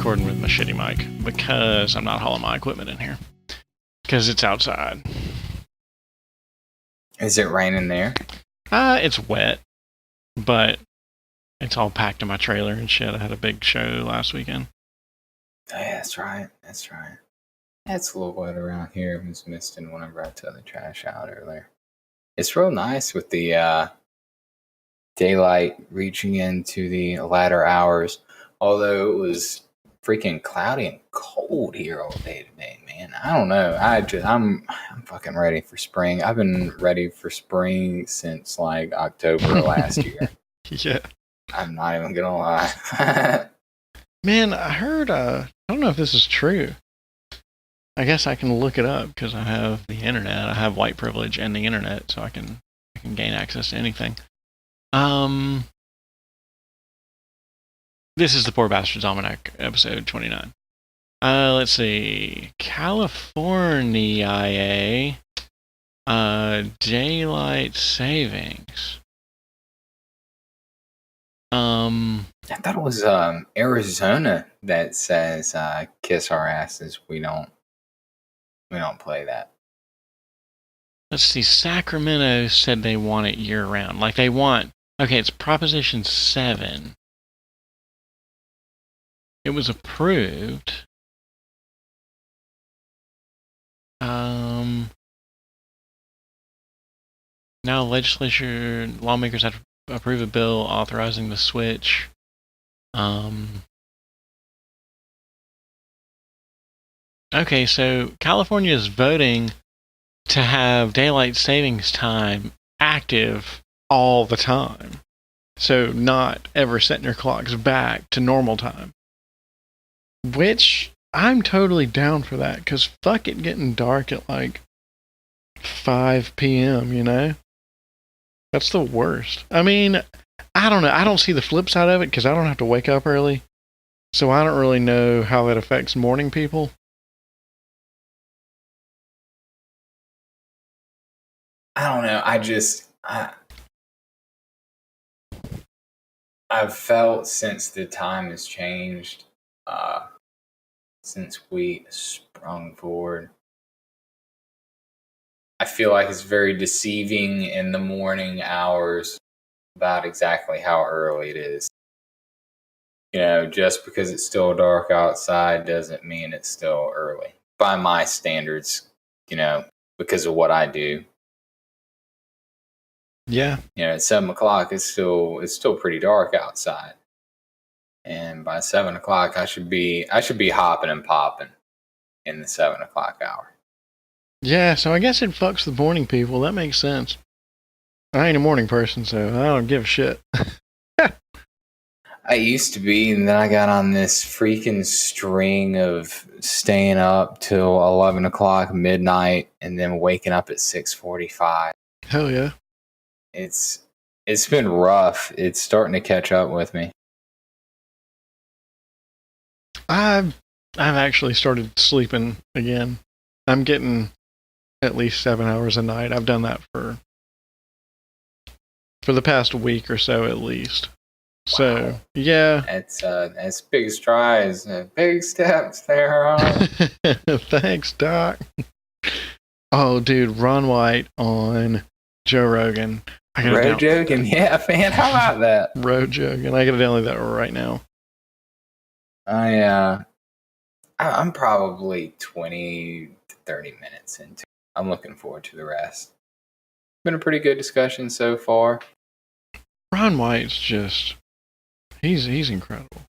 recording with my shitty mic because I'm not hauling my equipment in here. Because it's outside. Is it raining there? It's wet. But it's all packed in my trailer and shit. I had a big show last weekend. Oh, yeah, that's right. That's right. It's a little wet around here. It was misting whenever I took the trash out earlier. It's real nice with the daylight reaching into the latter hours. Although it was freaking cloudy and cold here all day today, man. I don't know. I'm fucking ready for spring. I've been ready for spring since like October last year. Yeah. I'm not even gonna lie. Man, I heard, I don't know if this is true. I guess I can look it up because I have the internet. I have white privilege and the internet, so I can gain access to anything. This is the Poor Bastards Almanac, episode 29. Let's see. California, daylight savings. I thought it was Arizona that says kiss our asses. We don't play that. Let's see. Sacramento said they want it year round. Like they want. Okay, it's Proposition 7. It was approved. Now lawmakers have to approve a bill authorizing the switch. Okay, so California is voting to have daylight savings time active all the time. So not ever setting your clocks back to normal time. Which I'm totally down for that, because fuck it getting dark at like 5 p.m., you know? That's the worst. I mean, I don't know. I don't see the flip side of it because I don't have to wake up early. So I don't really know how that affects morning people. I don't know. I've felt since the time has changed, since we sprung forward, I feel like it's very deceiving in the morning hours about exactly how early it is. You know, just because it's still dark outside doesn't mean it's still early. By my standards, you know, because of what I do. Yeah. You know, at 7 o'clock, it's still pretty dark outside. And by 7 o'clock, I should be hopping and popping in the 7 o'clock hour. Yeah, so I guess it fucks the morning people. That makes sense. I ain't a morning person, so I don't give a shit. I used to be, and then I got on this freaking string of staying up till 11 o'clock midnight and then waking up at 6:45. Hell yeah. It's been rough. It's starting to catch up with me. I've actually started sleeping again. I'm getting at least 7 hours a night. I've done that for the past week or so at least. Wow. So, yeah. That's big strides, big steps there, huh? Thanks, Doc. Oh, dude, Ron White on Joe Rogan. Road joking, yeah, man. How about that? Road joking. I gotta download that right now. I'm probably 20 to 30 minutes into it. I'm looking forward to the rest. Been a pretty good discussion so far. Ron White's just he's incredible.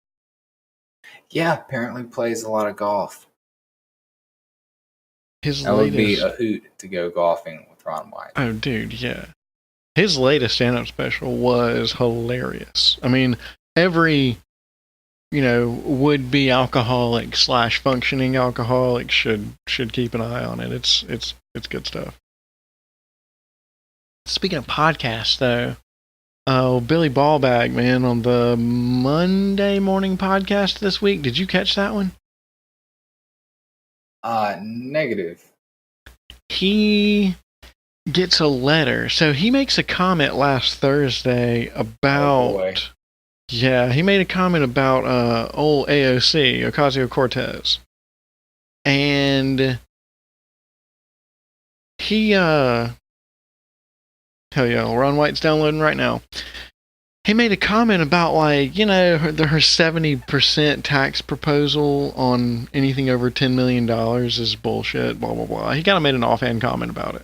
Yeah, apparently plays a lot of golf. That would be a hoot to go golfing with Ron White. Oh, dude, yeah. His latest stand-up special was hilarious. I mean, every, would-be alcoholic / functioning alcoholic should keep an eye on it. It's good stuff. Speaking of podcasts, though, Billy Ballbag, man, on the Monday morning podcast this week, did you catch that one? Negative. He gets a letter. So he makes a comment last Thursday about... Yeah, he made a comment about old AOC, Ocasio-Cortez. And he, hell yeah, Ron White's downloading right now. He made a comment about, like, you know, her 70% tax proposal on anything over $10 million is bullshit, blah, blah, blah. He kind of made an offhand comment about it.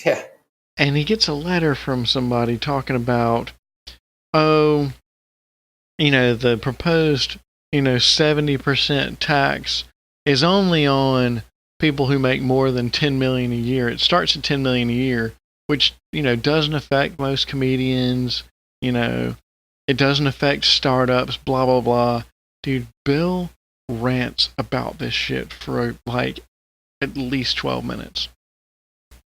Yeah. And he gets a letter from somebody talking about, oh, you know, the proposed, you know, 70% tax is only on people who make more than $10 million a year. It starts at $10 million a year, which, you know, doesn't affect most comedians. You know, it doesn't affect startups, blah, blah, blah. Dude, Bill rants about this shit for like at least 12 minutes.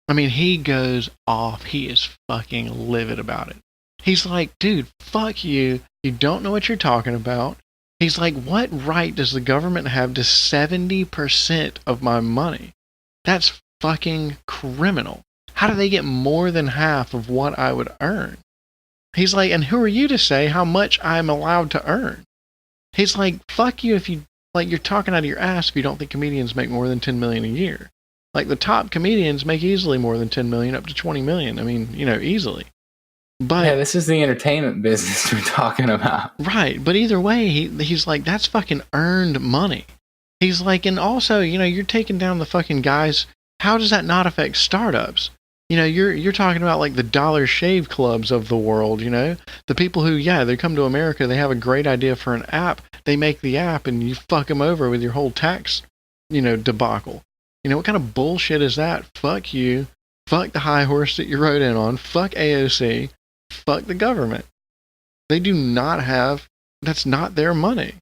I mean, he goes off. He is fucking livid about it. He's like, dude, fuck you. You don't know what you're talking about. He's like, what right does the government have to 70% of my money? That's fucking criminal. How do they get more than half of what I would earn? He's like, and who are you to say how much I'm allowed to earn? He's like, fuck you if you, like, you're talking out of your ass if you don't think comedians make more than $10 million a year. Like, the top comedians make easily more than $10 million, up to $20 million. I mean, you know, easily. But yeah, this is the entertainment business we're talking about. Right, but either way, he's like, that's fucking earned money. He's like, and also, you know, you're taking down the fucking guys. How does that not affect startups? You know, you're talking about like the Dollar Shave Clubs of the world, you know? The people who, yeah, they come to America, they have a great idea for an app, they make the app, and you fuck them over with your whole tax, you know, debacle. You know, what kind of bullshit is that? Fuck you. Fuck the high horse that you rode in on. Fuck AOC. Fuck the government. They do not have, that's not their money.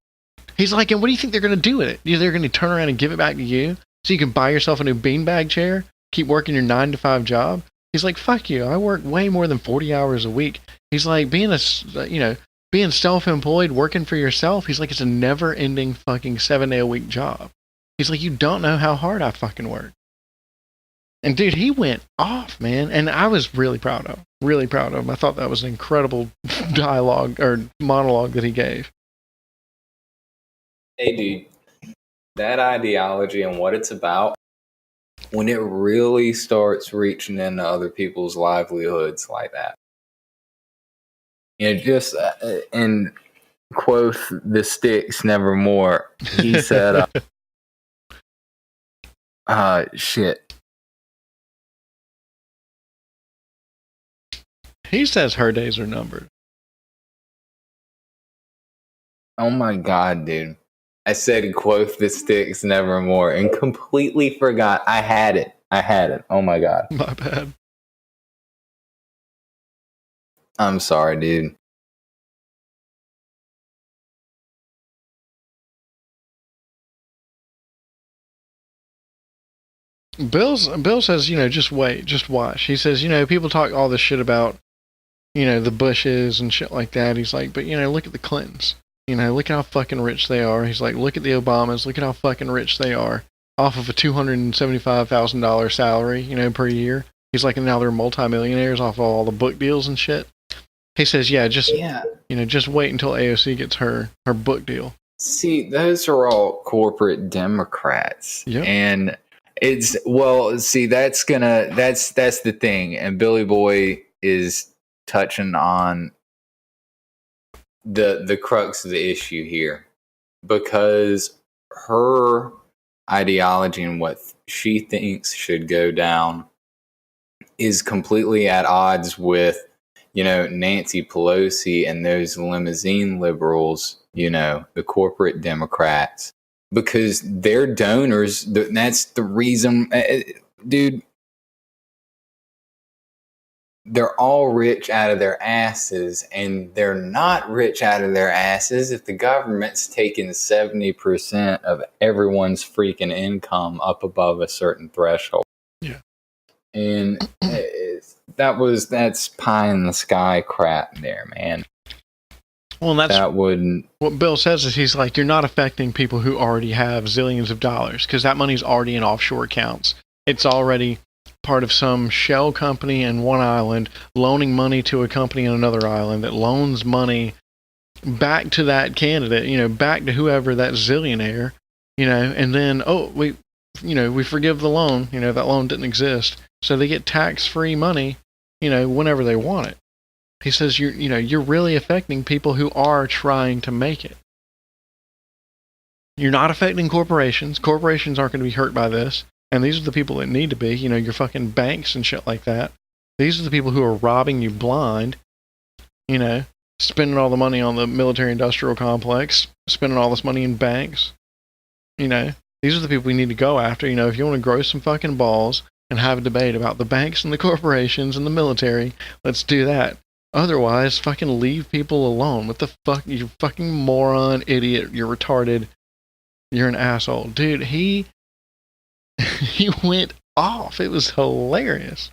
He's like, and what do you think they're going to do with it? They're going to turn around and give it back to you so you can buy yourself a new beanbag chair? Keep working your 9-to-5 job? He's like, fuck you. I work way more than 40 hours a week. He's like, being self-employed, working for yourself, he's like, it's a never-ending fucking 7-day-a-week job. He's like, you don't know how hard I fucking work. And dude, he went off, man. And I was really proud of him. Really proud of him. I thought that was an incredible dialogue or monologue that he gave. Hey, dude, that ideology and what it's about, when it really starts reaching into other people's livelihoods like that. You know, just in quote, the sticks nevermore, he said, shit. He says her days are numbered. Oh my God, dude. I said, quote, the sticks nevermore, and completely forgot. I had it. Oh my God. My bad. I'm sorry, dude. Bill says, you know, just wait, just watch. He says, you know, people talk all this shit about, you know, the Bushes and shit like that. He's like, but, you know, look at the Clintons. You know, look at how fucking rich they are. He's like, look at the Obamas. Look at how fucking rich they are off of a $275,000 salary, you know, per year. He's like, and now they're multimillionaires off of all the book deals and shit. He says, you know, just wait until AOC gets her book deal. See, those are all corporate Democrats. Yep. And it's, well, see, that's the thing. And Billy Boy is touching on the crux of the issue here, because her ideology and what she thinks should go down is completely at odds with, you know, Nancy Pelosi and those limousine liberals, you know, the corporate Democrats, because their donors, that's the reason, dude. They're all rich out of their asses, and they're not rich out of their asses if the government's taking 70% of everyone's freaking income up above a certain threshold. Yeah. And that's pie in the sky crap there, man. Well, and that wouldn't. What Bill says is, he's like, you're not affecting people who already have zillions of dollars, because that money's already in offshore accounts. It's already part of some shell company in one island loaning money to a company in another island that loans money back to that candidate, back to whoever that zillionaire, and then, we forgive the loan, that loan didn't exist. So they get tax-free money, whenever they want it. He says, you're really affecting people who are trying to make it. You're not affecting corporations. Corporations aren't going to be hurt by this. And these are the people that need to be, your fucking banks and shit like that. These are the people who are robbing you blind, spending all the money on the military-industrial complex, spending all this money in banks. These are the people we need to go after. If you want to grow some fucking balls and have a debate about the banks and the corporations and the military, let's do that. Otherwise, fucking leave people alone. What the fuck? You fucking moron, idiot. You're retarded. You're an asshole. Dude, he went off. It was hilarious.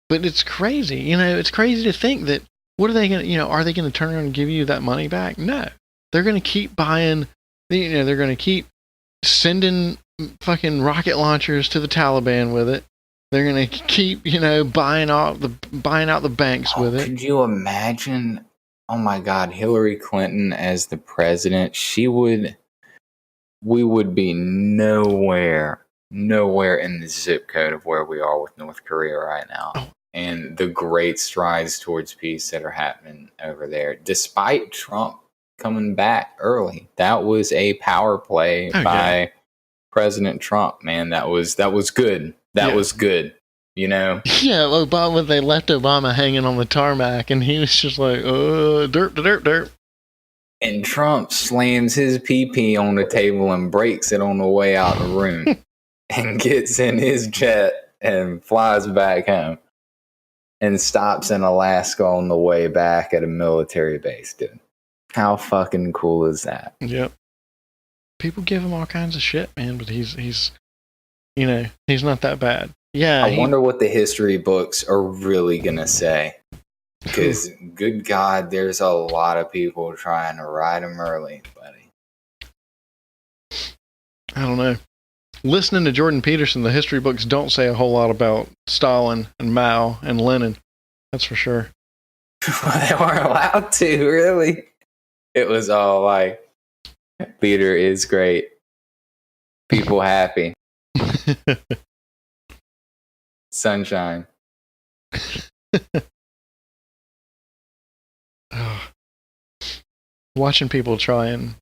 But it's crazy. It's crazy to think that, what are they going to, are they going to turn around and give you that money back? No. They're going to keep buying, they're going to keep sending fucking rocket launchers to the Taliban with it. They're going to keep, buying out the banks with it. Could you imagine? Oh my God, Hillary Clinton as the president, we would be nowhere in the zip code of where we are with North Korea right now. Oh. And the great strides towards peace that are happening over there, despite Trump coming back early. That was a power play by President Trump, man. That was good. That was good. Yeah, Obama, they left Obama hanging on the tarmac, and he was just like, derp. And Trump slams his pee on the table and breaks it on the way out the room and gets in his jet and flies back home and stops in Alaska on the way back at a military base, dude. How fucking cool is that? Yep. People give him all kinds of shit, man, but he's not that bad. Yeah, I wonder what the history books are really going to say. Because, good God, there's a lot of people trying to ride him early, buddy. I don't know. Listening to Jordan Peterson, the history books don't say a whole lot about Stalin and Mao and Lenin. That's for sure. They weren't allowed to, really. It was all like, Peter is great. People happy. Sunshine. Watching people try and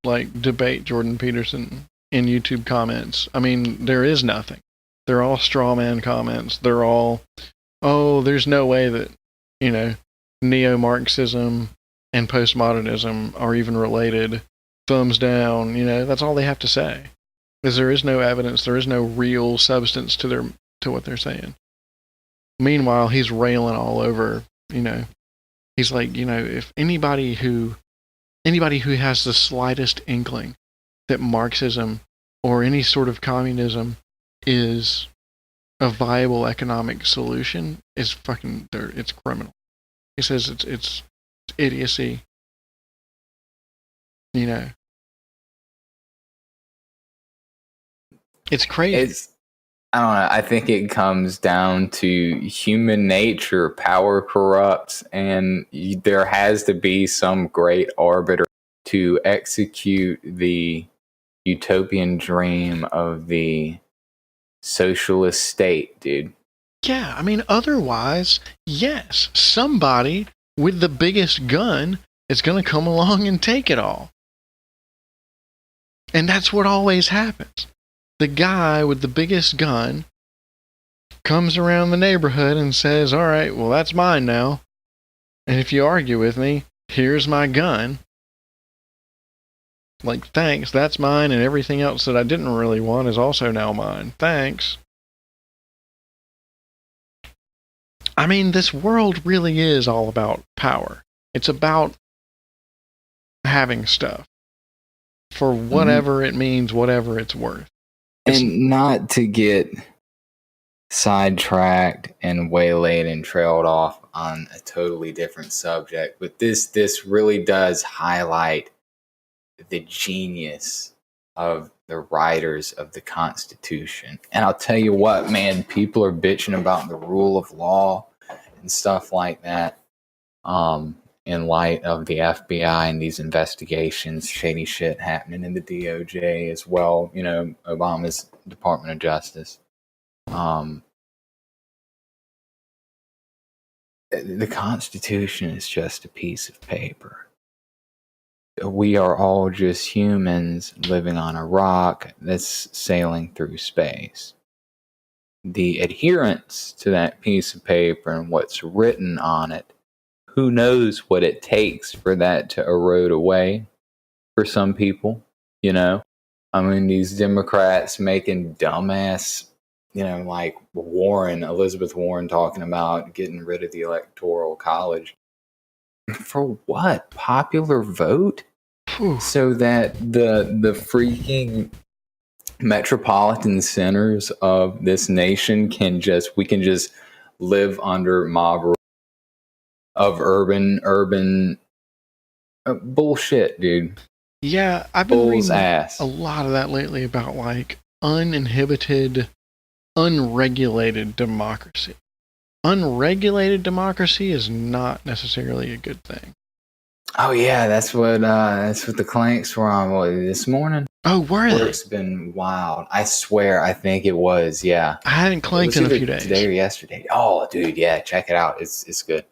debate Jordan Peterson in YouTube comments. I mean, there is nothing. They're all straw man comments. They're all, there's no way that, neo-Marxism and postmodernism are even related. Thumbs down. That's all they have to say. Because there is no evidence. There is no real substance to what they're saying. Meanwhile, he's railing all over, he's like, if anybody who has the slightest inkling that Marxism or any sort of communism is a viable economic solution, is fucking, it's criminal. He says it's idiocy. It's crazy. I don't know. I think it comes down to human nature. Power corrupts, and there has to be some great arbiter to execute the utopian dream of the socialist state, dude. Yeah, I mean, otherwise, yes, somebody with the biggest gun is going to come along and take it all. And that's what always happens. The guy with the biggest gun comes around the neighborhood and says, all right, well, that's mine now. And if you argue with me, here's my gun. Like, thanks, that's mine, and everything else that I didn't really want is also now mine. Thanks. I mean, this world really is all about power. It's about having stuff for whatever it means, whatever it's worth. And not to get sidetracked and waylaid and trailed off on a totally different subject, but this really does highlight the genius of the writers of the Constitution. And I'll tell you what, man, people are bitching about the rule of law and stuff like that. In light of the FBI and these investigations, shady shit happening in the DOJ as well, you know, Obama's Department of Justice. The Constitution is just a piece of paper. We are all just humans living on a rock that's sailing through space. The adherence to that piece of paper and what's written on it, who knows what it takes for that to erode away for some people, you know? I mean, these Democrats making dumbass, you know, like Elizabeth Warren talking about getting rid of the Electoral College. For what? Popular vote? Whew. So that the freaking metropolitan centers of this nation we can just live under mob rule of urban bullshit, dude. Yeah, I've been Bull's reading ass. a lot of that lately about like uninhibited, unregulated democracy. Unregulated democracy is not necessarily a good thing. Oh yeah, that's what the Clanks were on this morning. Oh, were they? Work's been wild. I swear, I think it was. Yeah, I hadn't clanked in a few days. Today or yesterday. Oh, dude, yeah, check it out. It's good.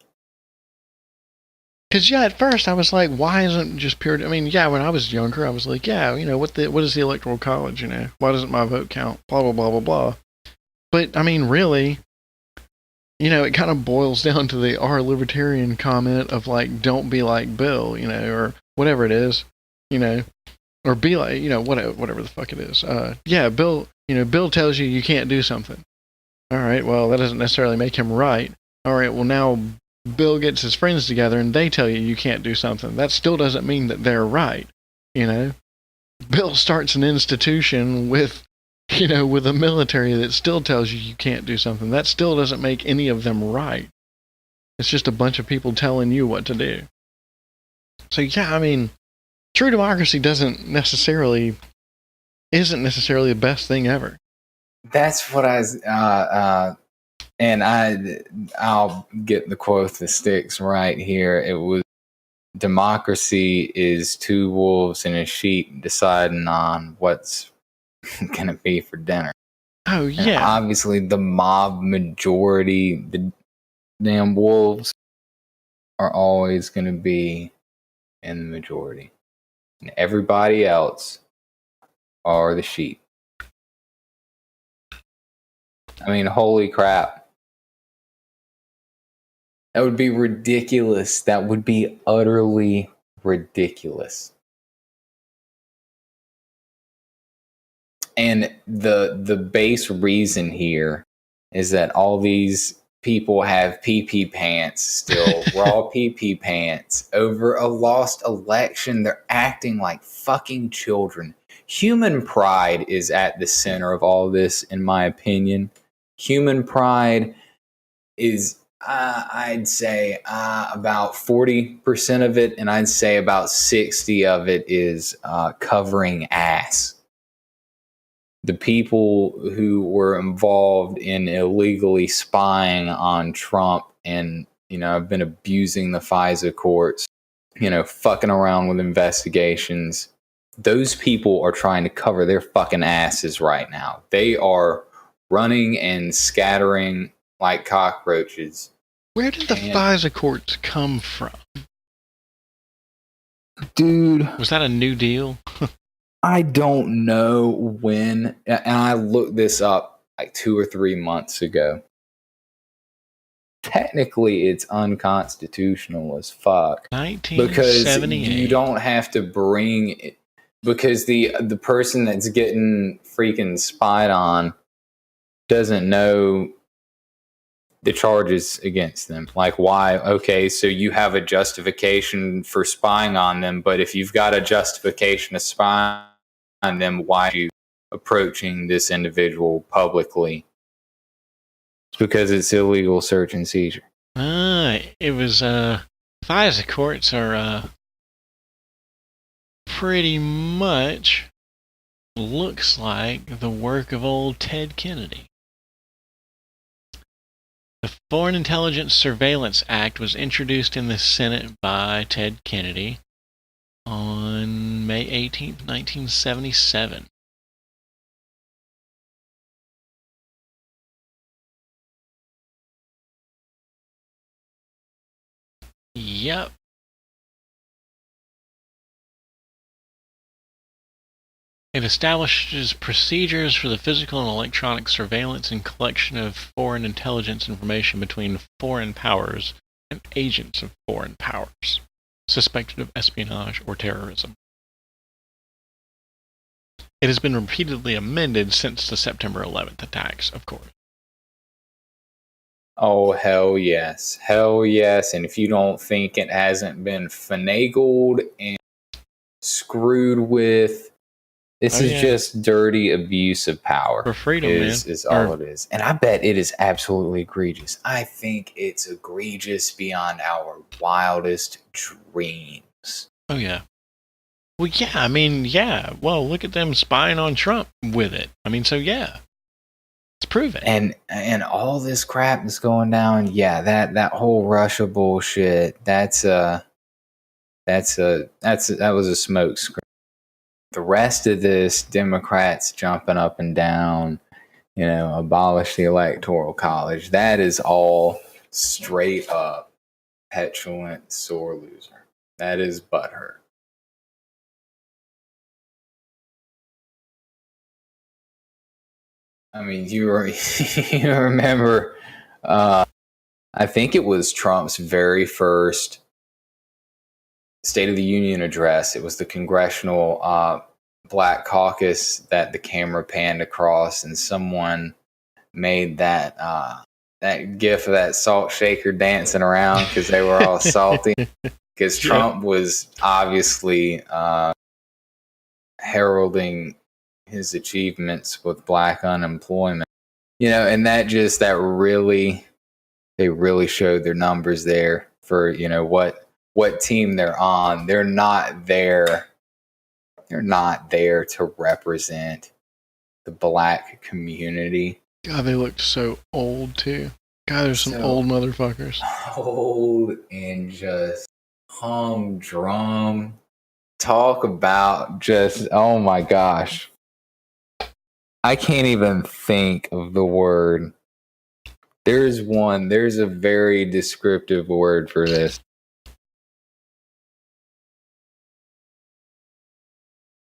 Because yeah, at first I was like, why isn't just pure? I mean, yeah, when I was younger, I was like, yeah, you know, what is the Electoral College? You know, why doesn't my vote count? Blah blah blah blah blah. But I mean, really, you know, it kind of boils down to the our libertarian comment of like, don't be like Bill, you know, or whatever it is, you know, or be like, you know, whatever the fuck it is. Yeah, Bill, you know, Bill tells you can't do something. All right, well, that doesn't necessarily make him right. All right, well, now Bill gets his friends together and they tell you can't do something. That still doesn't mean that they're right, you know. Bill starts an institution with, you know, with a military that still tells you can't do something. That still doesn't make any of them right. It's just a bunch of people telling you what to do. So yeah, I mean, true democracy isn't necessarily the best thing ever. That's what I'll get the quote that sticks right here. It was, democracy is two wolves and a sheep deciding on what's gonna be for dinner. Oh yeah. And obviously the mob majority, the damn wolves, are always gonna be in the majority. And everybody else are the sheep. I mean, holy crap. That would be ridiculous. That would be utterly ridiculous. And the base reason here is that all these people have pee-pee pants still, raw pee-pee pants, over a lost election. They're acting like fucking children. Human pride is at the center of all this, in my opinion. Human pride is, I'd say, about 40% of it, and I'd say about 60% of it is covering ass. The people who were involved in illegally spying on Trump and, you know, have been abusing the FISA courts, you know, fucking around with investigations, those people are trying to cover their fucking asses right now. They are running and scattering like cockroaches. Where did the FISA courts come from? Dude. Was that a new deal? I don't know when, and I looked this up like 2 or 3 months ago. Technically, it's unconstitutional as fuck. 1978. Because you don't have to bring it, because the person that's getting freaking spied on doesn't know the charges against them. Like, why? Okay, so you have a justification for spying on them, but if you've got a justification to spy on them, why are you approaching this individual publicly? It's because it's illegal search and seizure. It was, FISA courts are, pretty much looks like the work of old Ted Kennedy. The Foreign Intelligence Surveillance Act was introduced in the Senate by Ted Kennedy on May 18th, 1977. Yep. It establishes procedures for the physical and electronic surveillance and collection of foreign intelligence information between foreign powers and agents of foreign powers suspected of espionage or terrorism. It has been repeatedly amended since the September 11th attacks, of course. Oh, hell yes. Hell yes. And if you don't think it hasn't been finagled and screwed with, this is just dirty abuse of power. For freedom, is all it is. And I bet it is absolutely egregious. I think it's egregious beyond our wildest dreams. Oh, yeah. Well, yeah, I mean, yeah. Well, look at them spying on Trump with it. I mean, so yeah. It's proven. And all this crap that's going down, yeah, that whole Russia bullshit, that was a smokescreen. The rest of this, Democrats jumping up and down, abolish the Electoral College, that is all straight up petulant sore loser. That is butthurt. I mean, you remember, I think it was Trump's very first State of the Union address. It was the Congressional Black Caucus that the camera panned across, and someone made that gif of that salt shaker dancing around because they were all salty. Because Trump was obviously heralding his achievements with black unemployment, and they really showed their numbers there for what team they're on. They're not there to represent the black community. God, they looked so old too. God, there's some old motherfuckers. Old and just humdrum. Talk about just, oh my gosh. I can't even think of the word. There's a very descriptive word for this.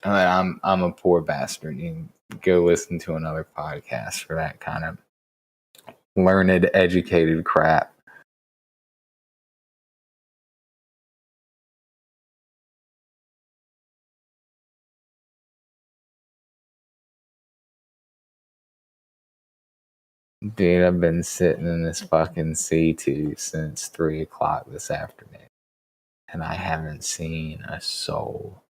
I'm a poor bastard. You can go listen to another podcast for that kind of learned, educated crap. Dude, I've been sitting in this fucking C2 since 3 o'clock this afternoon, and I haven't seen a soul.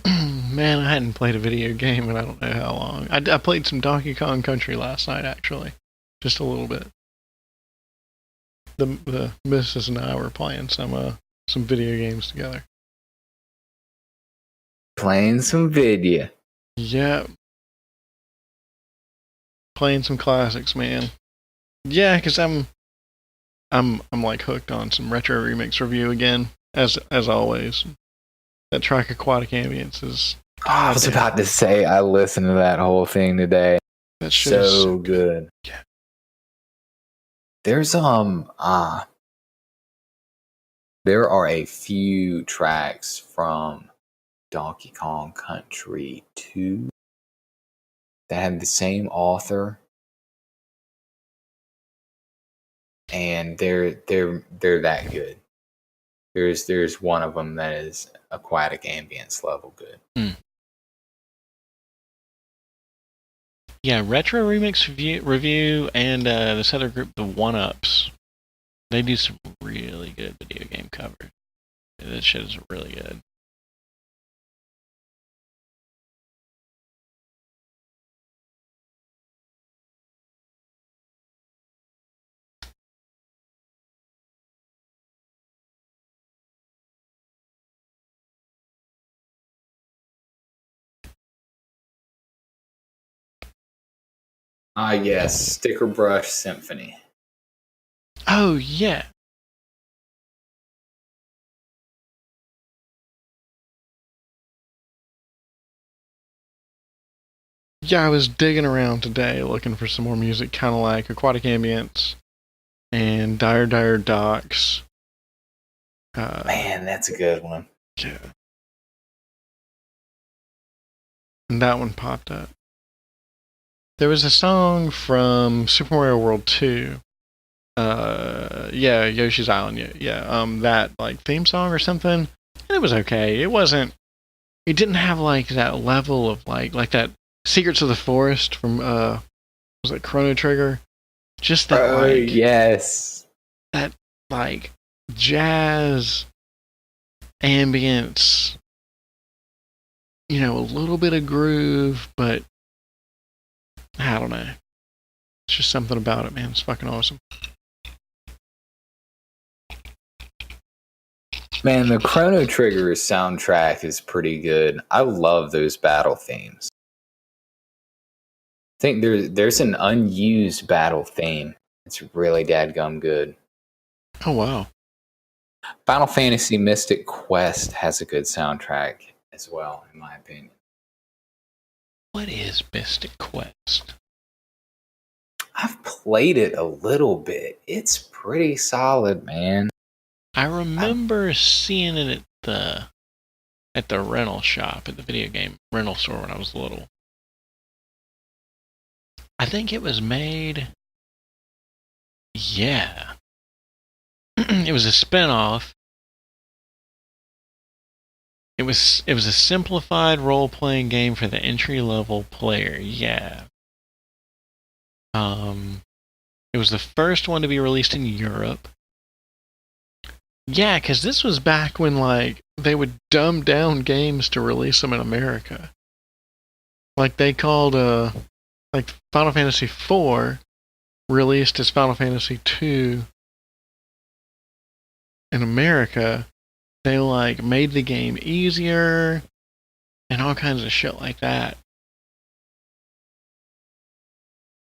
Man, I hadn't played a video game in I don't know how long. I played some Donkey Kong Country last night, actually. Just a little bit. The missus and I were playing some video games together. Playing some video. Yeah. Playing some classics, man. Yeah, because I'm like hooked on some retro remix review again, as always. That track Aquatic Ambience is. I was about to say I listened to that whole thing today. That shit is so good. Yeah. There's there are a few tracks from Donkey Kong Country 2 that have the same author, and they're that good. There's one of them that is Aquatic Ambience level good. Mm. Yeah, Retro Remix Review and this other group, the One Ups, they do some really good video game covers. This shit is really good. Yes, Sticker Brush Symphony. Oh, yeah. Yeah, I was digging around today looking for some more music, kind of like Aquatic Ambience and Dire Docks. Man, that's a good one. Yeah. And that one popped up. There was a song from Super Mario World 2. Yeah, Yoshi's Island. Yeah. That like theme song or something. And it was okay. It didn't have like that level of like that Secrets of the Forest from was it Chrono Trigger? Just that yes. That like jazz ambience, a little bit of groove, but I don't know. It's just something about it, man. It's fucking awesome. Man, the Chrono Trigger soundtrack is pretty good. I love those battle themes. I think there's an unused battle theme. It's really dadgum good. Oh, wow. Final Fantasy Mystic Quest has a good soundtrack as well, in my opinion. What is Mystic Quest? I've played it a little bit. It's pretty solid, man. I remember seeing it at the rental shop, at the video game rental store when I was little. I think it was made... Yeah. It was a spinoff. It was a simplified role-playing game for the entry-level player. Yeah. It was the first one to be released in Europe. Yeah, because this was back when like they would dumb down games to release them in America. Like they called like Final Fantasy IV released as Final Fantasy II in America. They like made the game easier and all kinds of shit like that.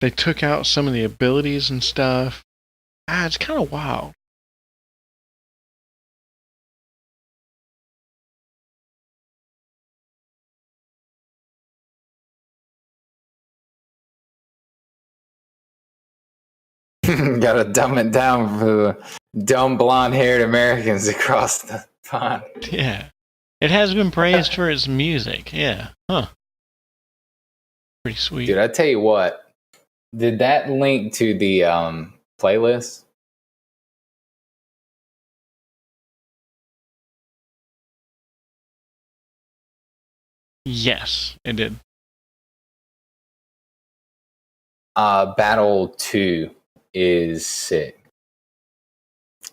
They took out some of the abilities and stuff. It's kind of wild. Gotta dumb it down for the dumb blonde-haired Americans across the pond. Yeah. It has been praised for its music. Yeah. Huh. Pretty sweet. Dude, I tell you what. Did that link to the playlist? Yes, it did. Battle 2 is sick.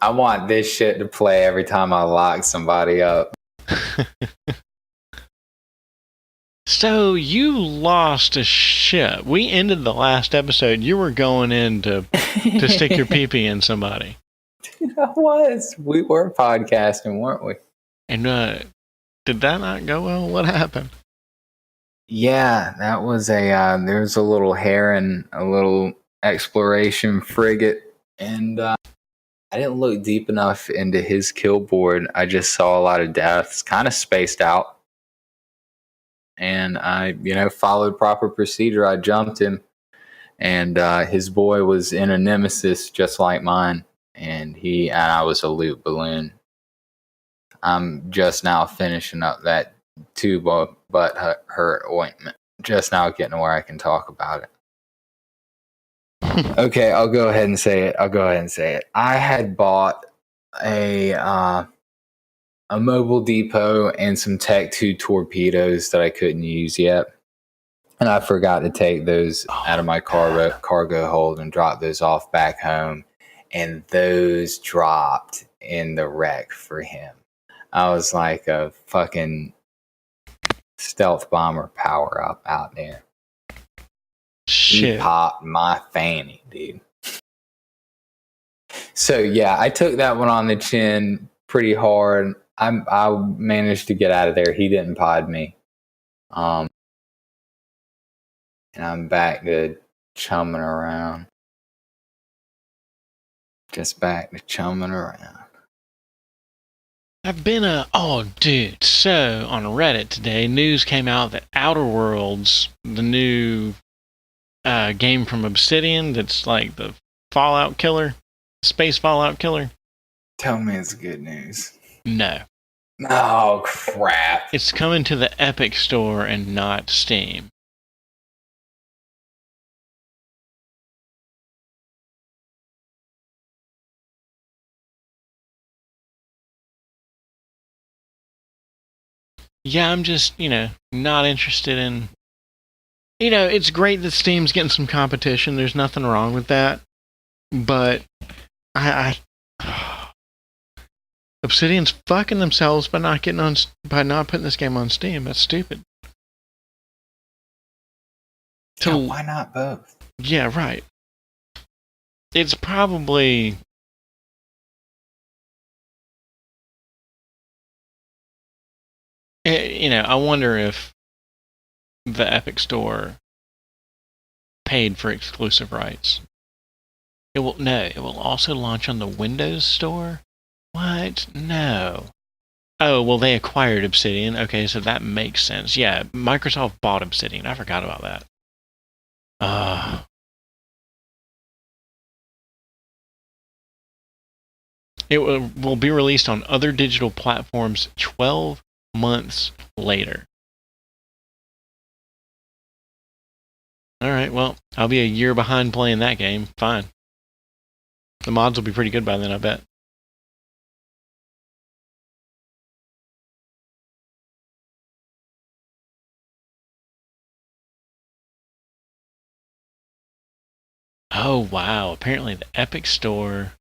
I want this shit to play every time I lock somebody up. So you lost a ship. We ended the last episode. You were going in to stick your pee-pee in somebody. I was. We were podcasting, weren't we? And did that not go well? What happened? Yeah, that was there's a little heron, a little exploration frigate, and I didn't look deep enough into his kill board. I just saw a lot of deaths, kind of spaced out. And I, followed proper procedure. I jumped him, and his boy was in a nemesis just like mine, and I was a loot balloon. I'm just now finishing up that tube of butt hurt ointment. Just now getting where I can talk about it. Okay, I'll go ahead and say it. I had bought a mobile depot and some Tech 2 torpedoes that I couldn't use yet. And I forgot to take those out of my cargo hold and drop those off back home. And those dropped in the wreck for him. I was like a fucking stealth bomber power up out there. Shit. He popped my fanny, dude. So yeah, I took that one on the chin pretty hard. I managed to get out of there. He didn't pod me. And I'm back to chumming around. Just back to chumming around. I've been dude. So on Reddit today, news came out that Outer Worlds, the new game from Obsidian, that's like the Fallout killer, space Fallout killer. Tell me it's good news. No. Oh crap! It's coming to the Epic Store and not Steam. Yeah, I'm just, not interested in... it's great that Steam's getting some competition. There's nothing wrong with that. But Obsidian's fucking themselves by not putting this game on Steam. That's stupid. Yeah, why not both? Yeah, right. It's probably... I wonder if the Epic Store paid for exclusive rights. It will also launch on the Windows Store? What? No. Oh, well, they acquired Obsidian. Okay, so that makes sense. Yeah, Microsoft bought Obsidian. I forgot about that. It will be released on other digital platforms 12 months later. Alright, well, I'll be a year behind playing that game. Fine. The mods will be pretty good by then, I bet. Oh, wow. Apparently the Epic Store...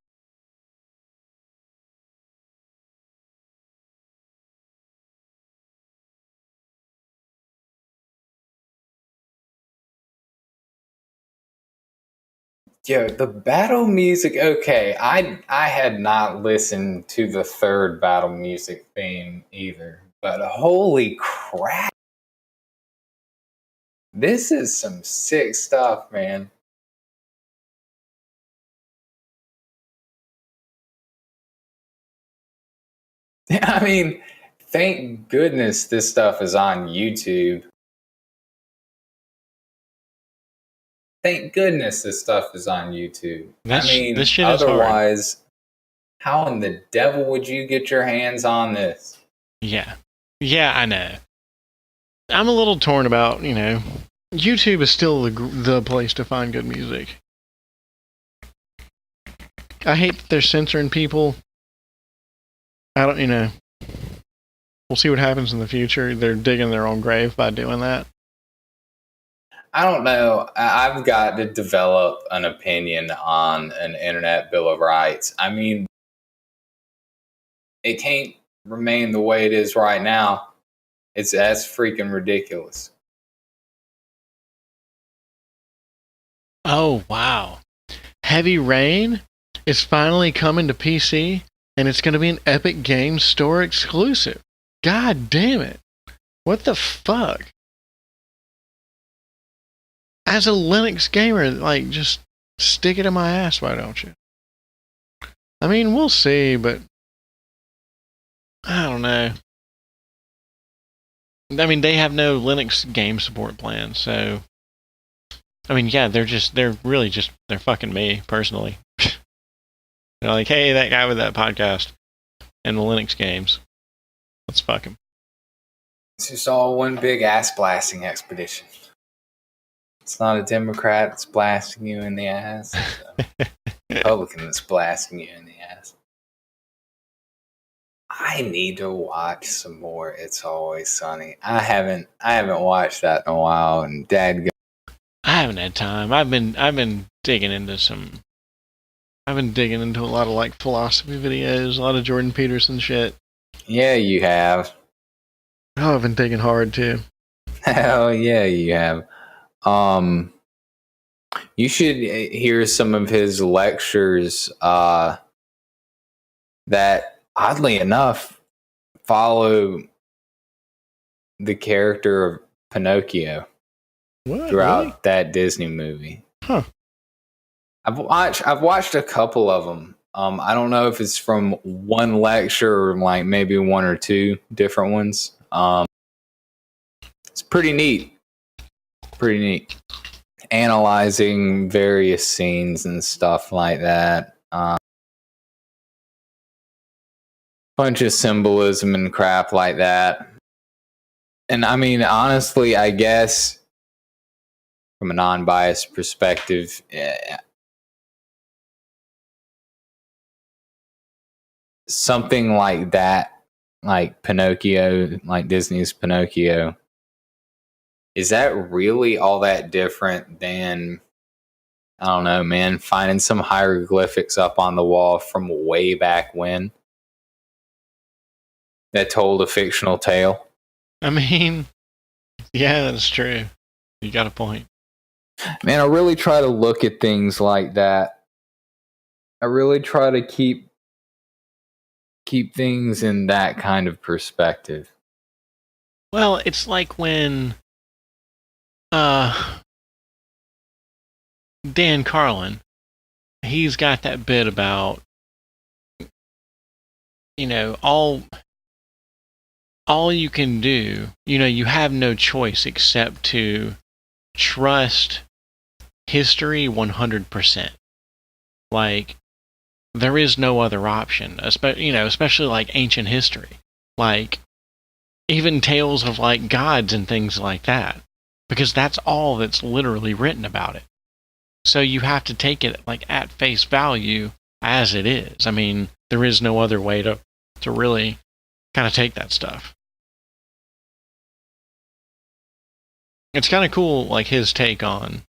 Yo, the battle music. Okay, I had not listened to the third battle music theme either, but holy crap, this is some sick stuff, man. I mean, thank goodness this stuff is on YouTube. Thank goodness this stuff is on YouTube. This shit otherwise, is hard. How in the devil would you get your hands on this? Yeah. Yeah, I know. I'm a little torn about, YouTube is still the place to find good music. I hate that they're censoring people. I don't, we'll see what happens in the future. They're digging their own grave by doing that. I don't know. I've got to develop an opinion on an internet bill of rights. I mean, it can't remain the way it is right now. That's freaking ridiculous. Oh, wow. Heavy Rain is finally coming to PC, and it's going to be an Epic Games Store exclusive. God damn it. What the fuck? As a Linux gamer, just stick it in my ass, why don't you? I mean, we'll see, but I don't know. I mean, they have no Linux game support plan, so I mean, yeah, they're fucking me, personally. They're like, hey, that guy with that podcast and the Linux games, let's fuck him. It's just all one big ass blasting expedition. It's not a Democrat that's blasting you in the ass. It's a Republican that's blasting you in the ass. I need to watch some more It's Always Sunny. I haven't watched that in a while, and Dad. I haven't had time. I've been digging into a lot of philosophy videos, a lot of Jordan Peterson shit. Yeah, you have. Oh, I've been digging hard too. Hell yeah, you have. You should hear some of his lectures that, oddly enough, follow the character of Pinocchio throughout that Disney movie. Huh. I've watched a couple of them. I don't know if it's from one lecture or like maybe one or two different ones. It's pretty neat. Pretty neat. Analyzing various scenes and stuff like that. Bunch of symbolism and crap like that. And I mean, honestly, I guess from a non-biased perspective, something like that, like Pinocchio, like Disney's Pinocchio, is that really all that different than, I don't know, man, finding some hieroglyphics up on the wall from way back when that told a fictional tale? I mean, yeah, that's true. You got a point. Man, I really try to look at things like that. I really try to keep things in that kind of perspective. Well, it's like when Dan Carlin, he's got that bit about, all you can do, you have no choice except to trust history 100%. Like, there is no other option, especially like ancient history. Like, even tales of like gods and things like that. Because that's all that's literally written about it. So you have to take it like at face value as it is. I mean, there is no other way to really kind of take that stuff. It's kind of cool, like his take on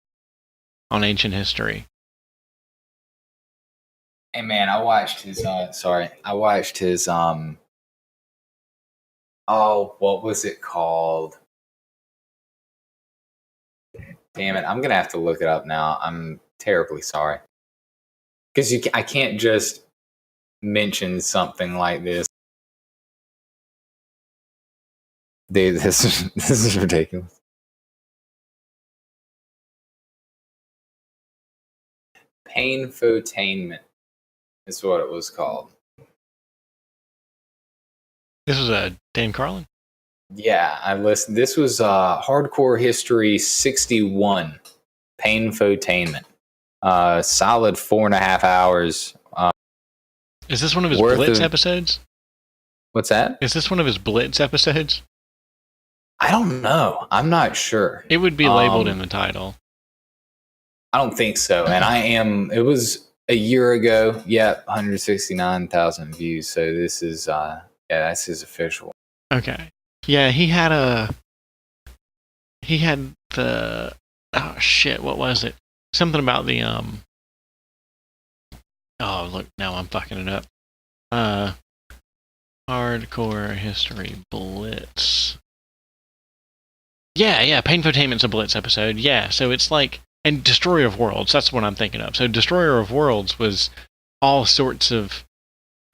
ancient history. Hey man, I watched his what was it called? Damn it, I'm gonna have to look it up now. I'm terribly sorry. Because I can't just mention something like this. Dude, this is ridiculous. Painfotainment is what it was called. This was a Dan Carlin? Yeah, I listened. This was Hardcore History 61. Painfotainment. Solid 4.5 hours. Is this one of his Blitz episodes? What's that? Is this one of his Blitz episodes? I don't know. I'm not sure. It would be labeled in the title. I don't think so. And it was a year ago. Yeah, 169,000 views. So this is, that's his official. Okay. Yeah, he had the, oh shit, what was it? Something about the, oh, look, now I'm fucking it up. Hardcore History Blitz. Yeah, Painfotainment's a Blitz episode. Yeah, so it's like, and Destroyer of Worlds, that's what I'm thinking of. So Destroyer of Worlds was all sorts of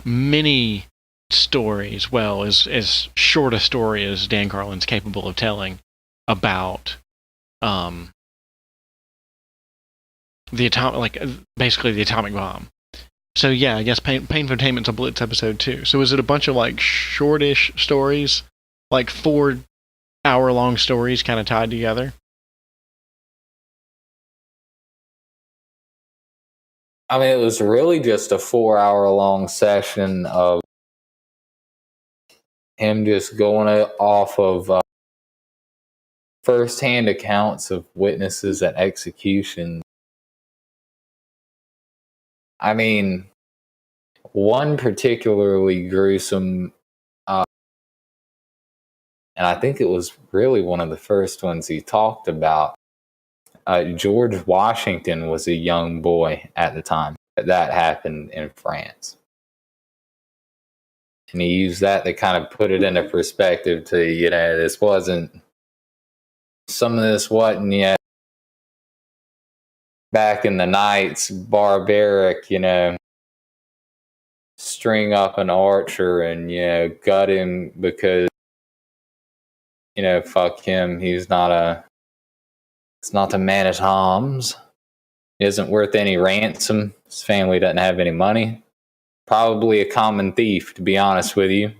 mini stories, well, as short a story as Dan Carlin's capable of telling about the basically the atomic bomb. So yeah, I guess Painfotainment's a Blitz episode too. So is it a bunch of like shortish stories, like 4-hour-long stories kind of tied together? I mean, it was really just a 4-hour-long session of him just going off of first-hand accounts of witnesses at execution. I mean, one particularly gruesome, and I think it was really one of the first ones he talked about. George Washington was a young boy at the time that happened in France. And he used that to kind of put it into perspective to, some of this wasn't yet back in the nights, barbaric, string up an archer and, gut him because, fuck him, he's not a man at arms. Isn't worth any ransom. His family doesn't have any money. Probably a common thief, to be honest with you.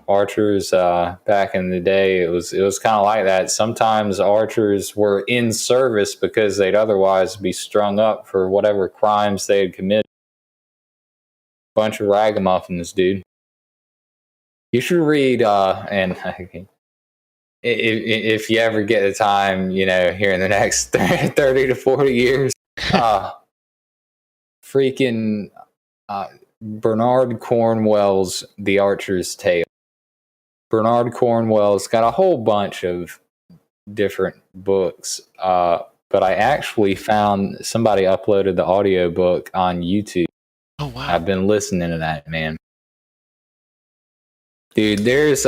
Archers, back in the day, it was kind of like that. Sometimes archers were in service because they'd otherwise be strung up for whatever crimes they had committed. Bunch of ragamuffins, dude. You should read, and if you ever get the time, here in the next 30 to 40 years, freaking Bernard Cornwell's The Archer's Tale. Bernard Cornwell's got a whole bunch of different books, but I actually found somebody uploaded the audiobook on YouTube. Oh, wow. I've been listening to that, man. Dude, there's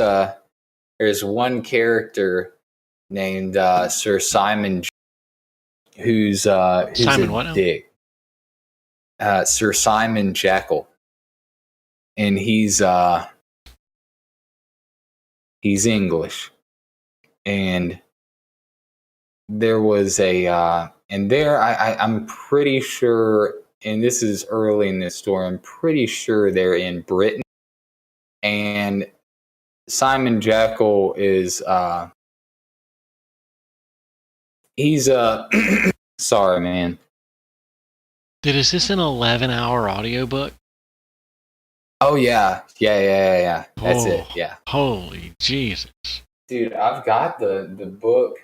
one character named Sir Simon, who's Simon a what? dick. Sir Simon Jekyll, and he's English, and there was I'm pretty sure, and this is early in this story, I'm pretty sure they're in Britain, and Simon Jekyll is he's sorry, man. Dude, is this an 11-hour audiobook? Oh, yeah. That's it, yeah. Holy Jesus. Dude, I've got the book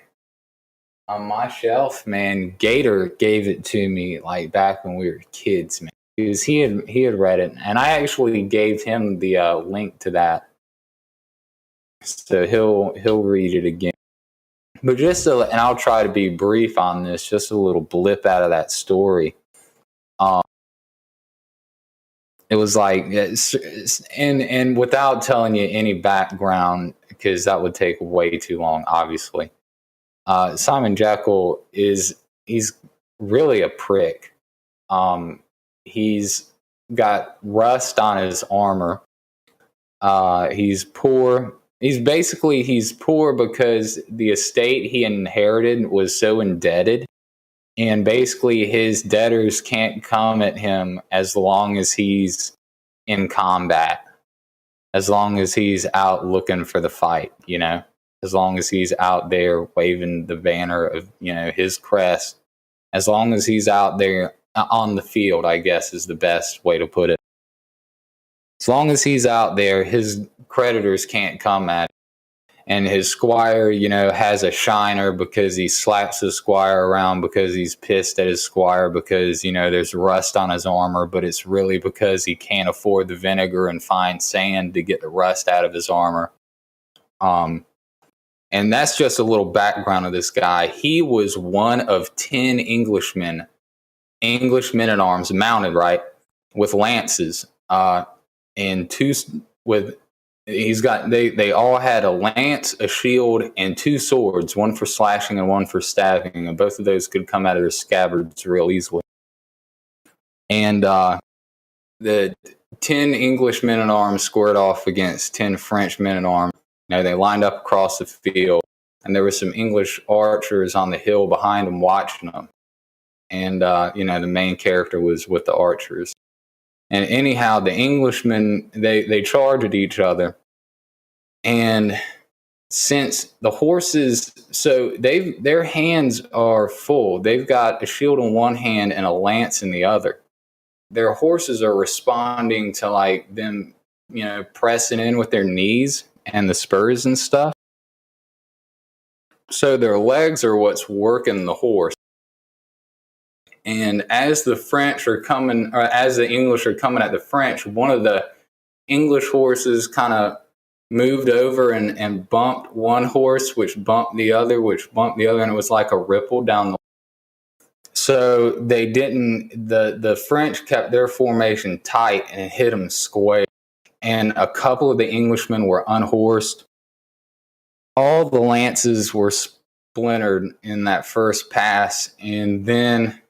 on my shelf, man. Gator gave it to me, like, back when we were kids, man. Because he had read it, and I actually gave him the link to that. So he'll read it again. But and I'll try to be brief on this, just a little blip out of that story. It was like, and without telling you any background, because that would take way too long, obviously. Simon Jekyll he's really a prick. He's got rust on his armor. He's poor. He's poor because the estate he inherited was so indebted. And basically, his debtors can't come at him as long as he's in combat, as long as he's out looking for the fight, as long as he's out there waving the banner of, his crest, as long as he's out there on the field, I guess is the best way to put it. As long as he's out there, his creditors can't come at him. And his squire, has a shiner because he slaps his squire around because he's pissed at his squire because, there's rust on his armor, but it's really because he can't afford the vinegar and fine sand to get the rust out of his armor. And that's just a little background of this guy. He was one of 10 English men at arms, mounted, right, with lances, and they all had a lance, a shield, and 2 swords, one for slashing and one for stabbing, and both of those could come out of their scabbards real easily. And the 10 English men at arms squared off against 10 French men at arms. They lined up across the field, and there were some English archers on the hill behind them watching them. And the main character was with the archers. And anyhow, the Englishmen, they charged at each other. And since the horses, so their hands are full. They've got a shield in one hand and a lance in the other. Their horses are responding to like them, pressing in with their knees and the spurs and stuff. So their legs are what's working the horse. And as the French are coming, or as the English are coming at the French, one of the English horses kind of moved over and bumped one horse, which bumped the other, and it was like a ripple down the. So they didn't. The French kept their formation tight and hit them square. And a couple of the Englishmen were unhorsed. All the lances were splintered in that first pass, and then.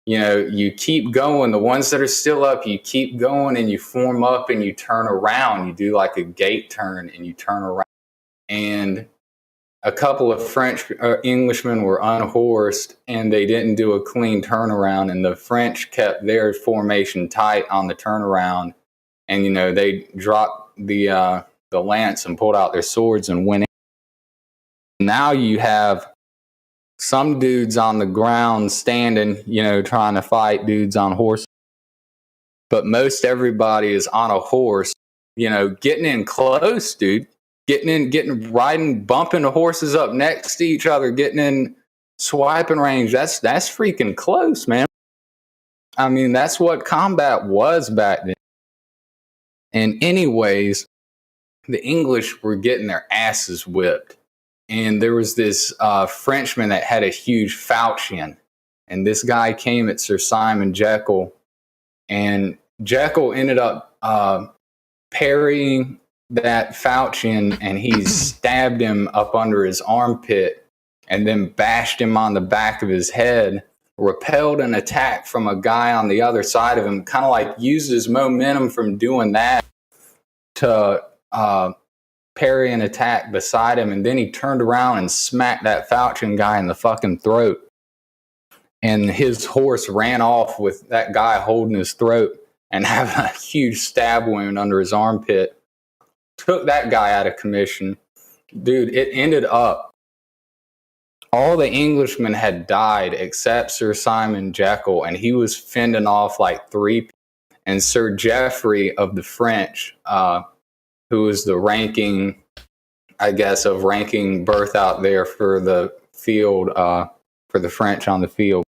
You keep going. The ones that are still up, you keep going and you form up and you turn around. You do like a gate turn and you turn around. And a couple of French Englishmen were unhorsed and they didn't do a clean turnaround, and the French kept their formation tight on the turnaround, and they dropped the lance and pulled out their swords and went in. Now you have some dudes on the ground standing, trying to fight dudes on horses, but most everybody is on a horse, getting in close, dude. Riding, bumping the horses up next to each other, getting in swiping range. That's freaking close, man. I mean, that's what combat was back then. And anyways, the English were getting their asses whipped. And there was this Frenchman that had a huge falchion. And this guy came at Sir Simon Jekyll. And Jekyll ended up parrying that falchion, and he stabbed him up under his armpit and then bashed him on the back of his head, repelled an attack from a guy on the other side of him, kind of like used his momentum from doing that to parry an attack beside him, and then he turned around and smacked that falchion guy in the fucking throat. And his horse ran off with that guy holding his throat and having a huge stab wound under his armpit. Took that guy out of commission. Dude, it ended up all the Englishmen had died except Sir Simon Jekyll, and he was fending off like 3 people. And Sir Geoffrey of the French, who was the ranking berth out there for the field, for the French on the field,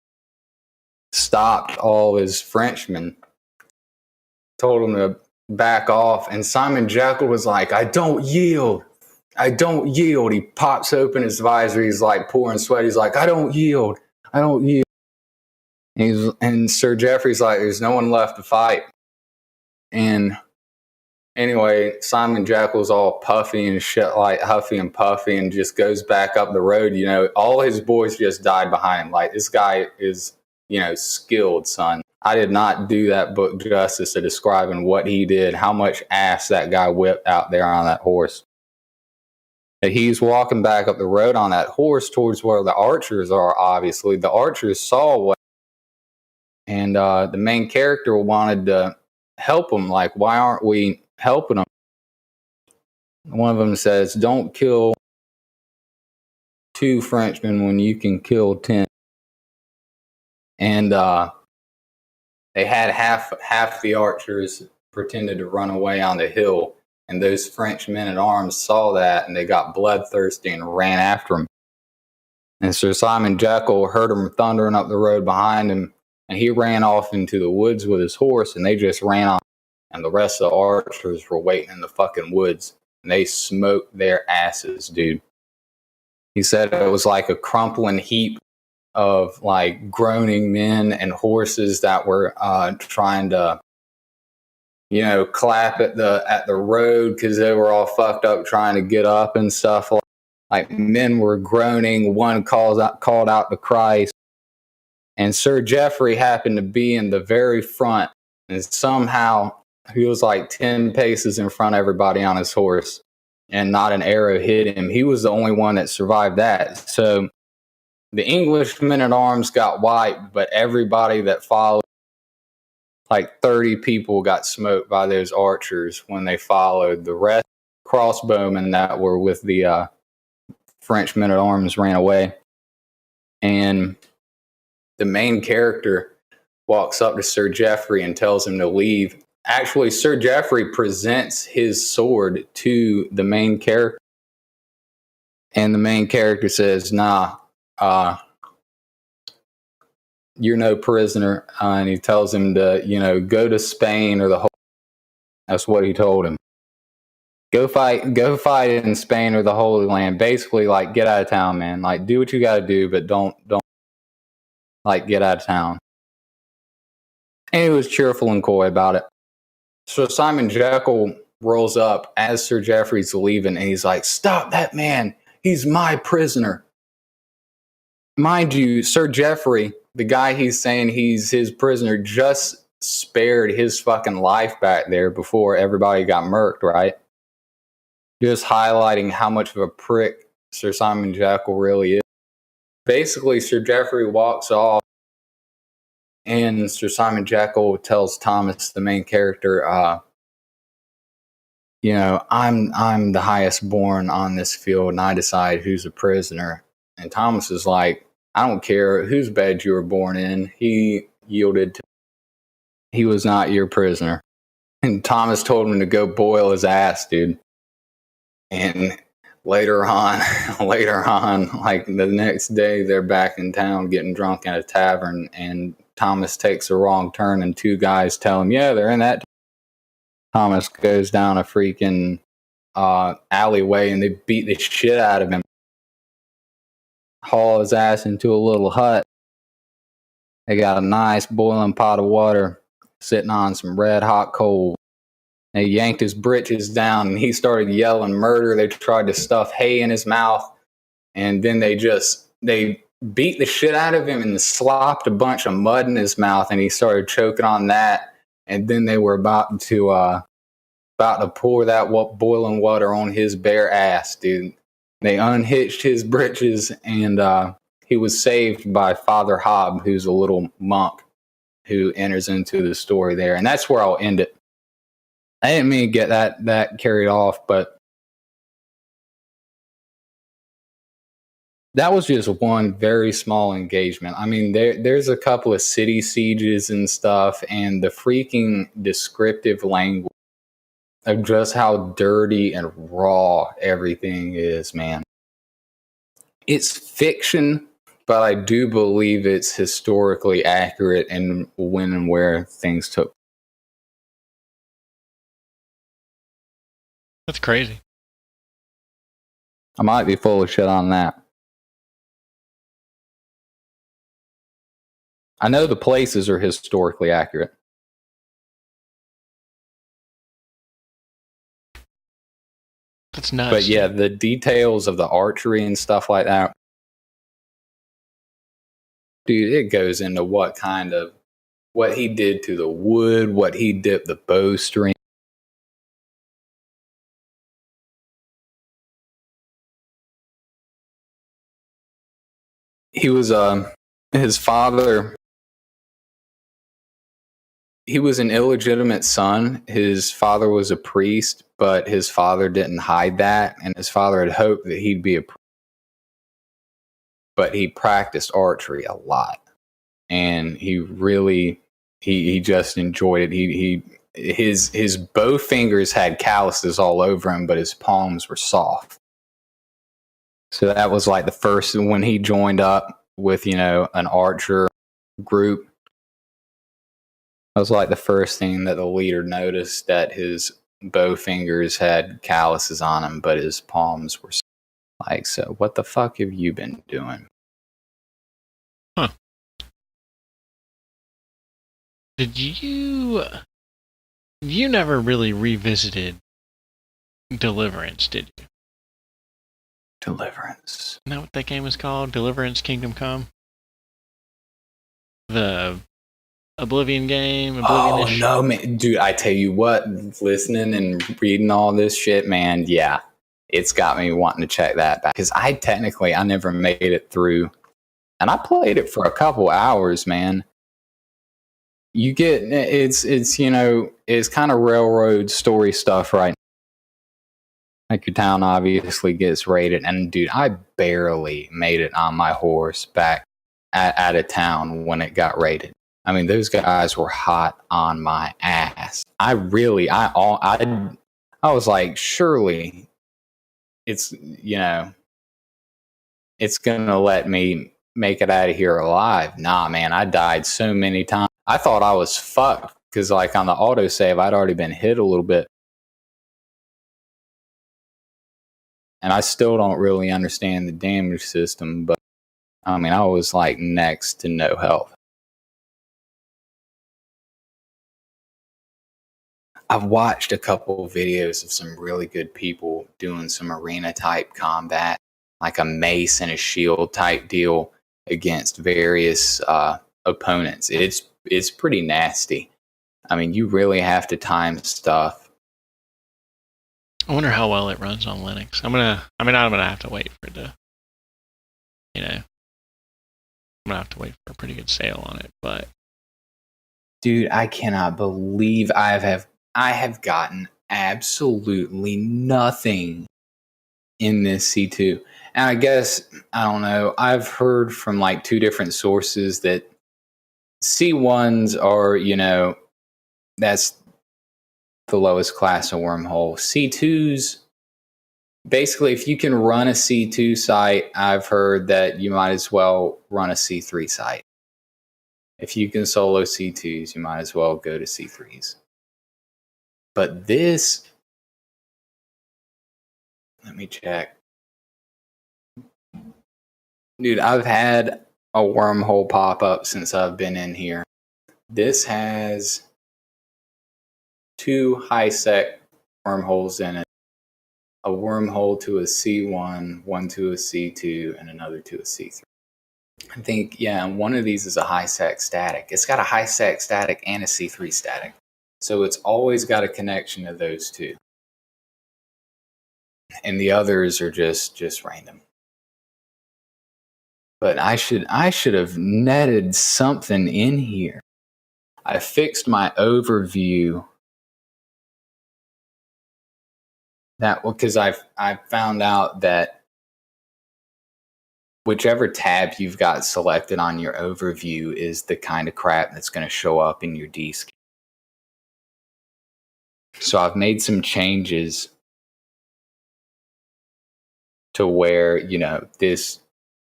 stopped all his Frenchmen, told them to back off, and Simon Jekyll was like, I don't yield. He pops open his visor, he's like pouring sweat, he's like, I don't yield. And Sir Geoffrey's like, there's no one left to fight. And anyway, Simon Jekyll's all puffy and shit, like huffy and puffy, and just goes back up the road. All his boys just died behind him. Like, this guy is, skilled, son. I did not do that book justice to describing what he did, how much ass that guy whipped out there on that horse. He's walking back up the road on that horse towards where the archers are, obviously. The archers saw what, and the main character wanted to help him. Like, why aren't we helping him? One of them says, don't kill 2 Frenchmen when you can kill 10. And they had half the archers pretended to run away on the hill, and those French men-at-arms saw that, and they got bloodthirsty and ran after him. And Sir Simon Jekyll heard him thundering up the road behind him, and he ran off into the woods with his horse, and they just ran off, and the rest of the archers were waiting in the fucking woods, and they smoked their asses, dude. He said it was like a crumpling heap of like groaning men and horses that were trying to, clap at the road because they were all fucked up trying to get up and stuff. Like men were groaning. One called out to Christ, and Sir Geoffrey happened to be in the very front, and somehow he was like 10 paces in front of everybody on his horse, and not an arrow hit him. He was the only one that survived that. So the English men-at-arms got wiped, but everybody that followed, like 30 people got smoked by those archers when they followed. The rest, crossbowmen that were with the French men-at-arms, ran away. And the main character walks up to Sir Geoffrey and tells him to leave. Actually, Sir Geoffrey presents his sword to the main character, and the main character says, nah, you're no prisoner, and he tells him to, go to Spain or the Holy. That's what he told him. Go fight in Spain or the Holy Land. Basically, like, get out of town, man. Like, do what you got to do, but don't like get out of town. And he was cheerful and coy about it. So Simon Jekyll rolls up as Sir Geoffrey's leaving, and he's like, "Stop that man! He's my prisoner." Mind you, Sir Geoffrey, the guy he's saying he's his prisoner, just spared his fucking life back there before everybody got murked, right? Just highlighting how much of a prick Sir Simon Jekyll really is. Basically, Sir Geoffrey walks off, and Sir Simon Jekyll tells Thomas, the main character, I'm the highest born on this field, and I decide who's a prisoner. And Thomas is like, I don't care whose bed you were born in. He yielded to. He was not your prisoner. And Thomas told him to go boil his ass, dude. And later on, like the next day, they're back in town getting drunk at a tavern, and Thomas takes a wrong turn, and two guys tell him, yeah, they're in that. Thomas goes down a freaking alleyway, and they beat the shit out of him. Haul his ass into a little hut. They got a nice boiling pot of water sitting on some red hot coal. They yanked his britches down, and he started yelling murder. They tried to stuff hay in his mouth, and then they beat the shit out of him and slopped a bunch of mud in his mouth, and he started choking on that. And then they were about to pour that boiling water on his bare ass, dude. They unhitched his britches, and he was saved by Father Hobb, who's a little monk who enters into the story there. And that's where I'll end it. I didn't mean to get that carried off, but that was just one very small engagement. I mean, there's a couple of city sieges and stuff, and the freaking descriptive language of just how dirty and raw everything is, man. It's fiction, but I do believe it's historically accurate in when and where things took. That's crazy. I might be full of shit on that. I know the places are historically accurate. That's nuts. But yeah, the details of the archery and stuff like that, dude, it goes into what he did to the wood, what he dipped the bowstring. He was his father. He was an illegitimate son. His father was a priest, but his father didn't hide that, and his father had hoped that he'd be a priest. But he practiced archery a lot, and he just enjoyed it. His bow fingers had calluses all over him, but his palms were soft. So that was like the first when he joined up with, an archer group. That was like the first thing that the leader noticed, that his bow fingers had calluses on them, but his palms were like, so what the fuck have you been doing? Huh. You never really revisited Deliverance, did you? Deliverance. Isn't that what that game was called? Deliverance Kingdom Come? The Oblivion game? Oh, no, man. Dude, I tell you what, listening and reading all this shit, man, yeah, it's got me wanting to check that back. Because I never made it through. And I played it for a couple hours, man. You get, it's kind of railroad story stuff, right? Like, your town obviously gets raided. And, dude, I barely made it on my horse back out of town when it got raided. I mean, those guys were hot on my ass. I was like, surely it's going to let me make it out of here alive. Nah, man, I died so many times. I thought I was fucked because, like, on the autosave, I'd already been hit a little bit. And I still don't really understand the damage system, but I mean, I was like next to no health. I've watched a couple of videos of some really good people doing some arena type combat, like a mace and a shield type deal against various opponents. It's pretty nasty. I mean, you really have to time stuff. I wonder how well it runs on Linux. I'm gonna have to wait for it to, I'm gonna have to wait for a pretty good sale on it. But dude, I cannot believe I have gotten absolutely nothing in this C2. And I guess, I don't know, I've heard from like two different sources that C1s are, that's the lowest class of wormhole. C2s, basically, if you can run a C2 site, I've heard that you might as well run a C3 site. If you can solo C2s, you might as well go to C3s. But this, let me check. Dude, I've had a wormhole pop up since I've been in here. This has 2 high sec wormholes in it. A wormhole to a C1, one to a C2, and another to a C3. I think, yeah, one of these is a high sec static. It's got a high sec static and a C3 static. So it's always got a connection to those two. And the others are just random. But I should have netted something in here. I fixed my overview. Because I found out that whichever tab you've got selected on your overview is the kind of crap that's going to show up in your DSC. So I've made some changes to where,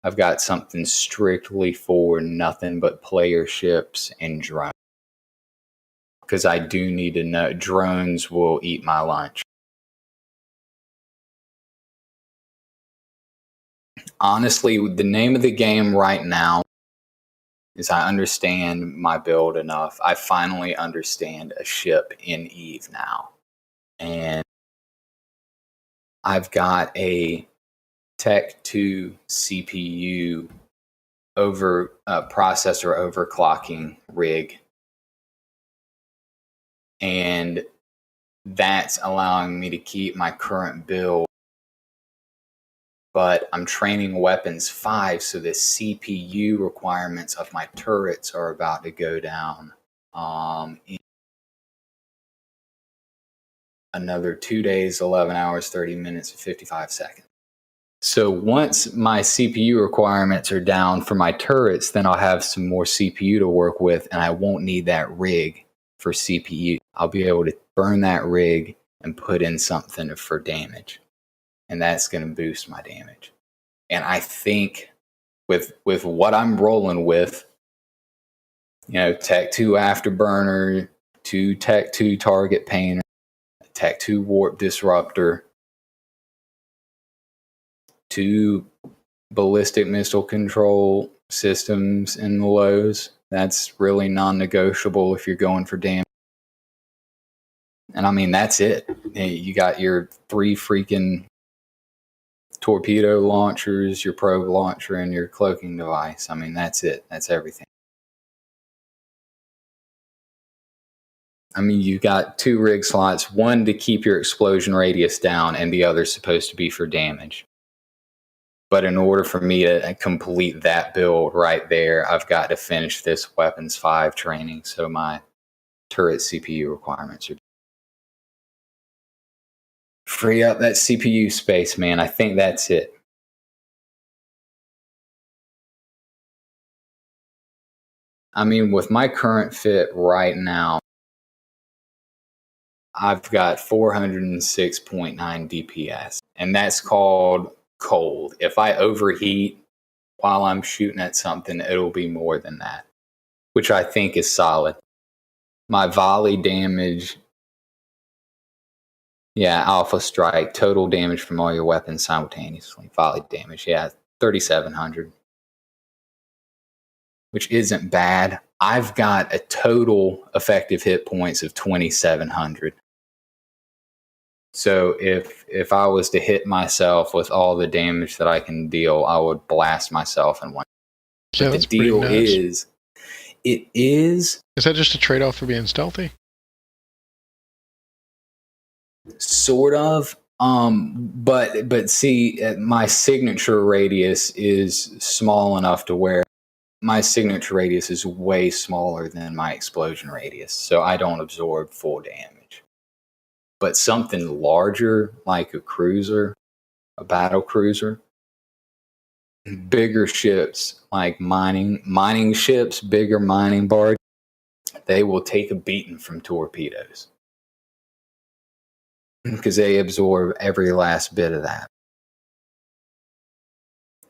I've got something strictly for nothing but player ships and drones. Because I do need to know, drones will eat my lunch. Honestly, the name of the game right now is I understand my build enough. I finally understand a ship in EVE now. And I've got a Tech 2 CPU processor overclocking rig. And that's allowing me to keep my current build. But I'm training weapons 5, so the CPU requirements of my turrets are about to go down in another 2 days, 11 hours, 30 minutes, and 55 seconds. So once my CPU requirements are down for my turrets, then I'll have some more CPU to work with, and I won't need that rig for CPU. I'll be able to burn that rig and put in something for damage. And that's going to boost my damage. And I think with what I'm rolling with, Tech 2 Afterburner, 2 Tech 2 Target Painter, Tech 2 Warp Disruptor, 2 Ballistic Missile Control Systems in the lows. That's really non-negotiable if you're going for damage. And I mean, that's it. You got your 3 freaking torpedo launchers, your probe launcher, and your cloaking device. I mean, that's it. That's everything. I mean, you got 2 rig slots, one to keep your explosion radius down, and the other's supposed to be for damage. But in order for me to complete that build right there, I've got to finish this Weapons 5 training, so my turret CPU requirements are free up that CPU space, man. I think that's it. I mean, with my current fit right now, I've got 406.9 DPS, and that's called cold. If I overheat while I'm shooting at something, it'll be more than that, which I think is solid. My volley damage, Alpha Strike, total damage from all your weapons simultaneously. Volley damage, 3,700. Which isn't bad. I've got a total effective hit points of 2,700. So if I was to hit myself with all the damage that I can deal, I would blast myself in one. Yeah, but the deal is, it is... Is that just a trade-off for being stealthy? Sort of. But see, my signature radius is small enough to where my signature radius is way smaller than my explosion radius, so I don't absorb full damage. But something larger, like a cruiser, a battle cruiser, bigger ships, like mining ships, bigger mining barges, they will take a beating from torpedoes because they absorb every last bit of that.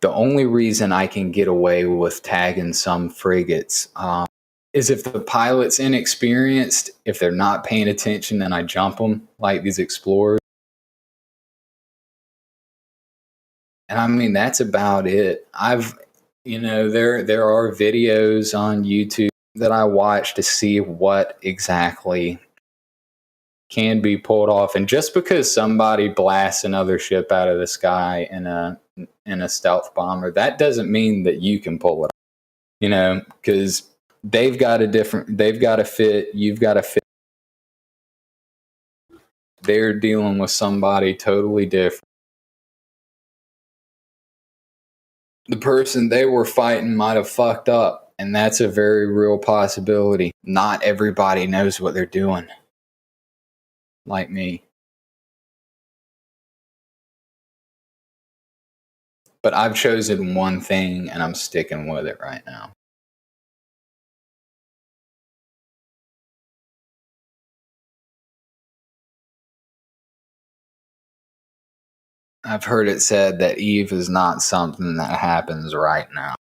The only reason I can get away with tagging some frigates is if the pilot's inexperienced, if they're not paying attention and I jump them like these explorers. And I mean, that's about it. There are videos on YouTube that I watch to see what exactly can be pulled off. And just because somebody blasts another ship out of the sky in a stealth bomber, that doesn't mean that you can pull it off, because they've got to fit, you've got to fit. They're dealing with somebody totally different. The person they were fighting might have fucked up, and that's a very real possibility. Not everybody knows what they're doing, like me. But I've chosen one thing, and I'm sticking with it right now. I've heard it said that Eve is not something that happens right now.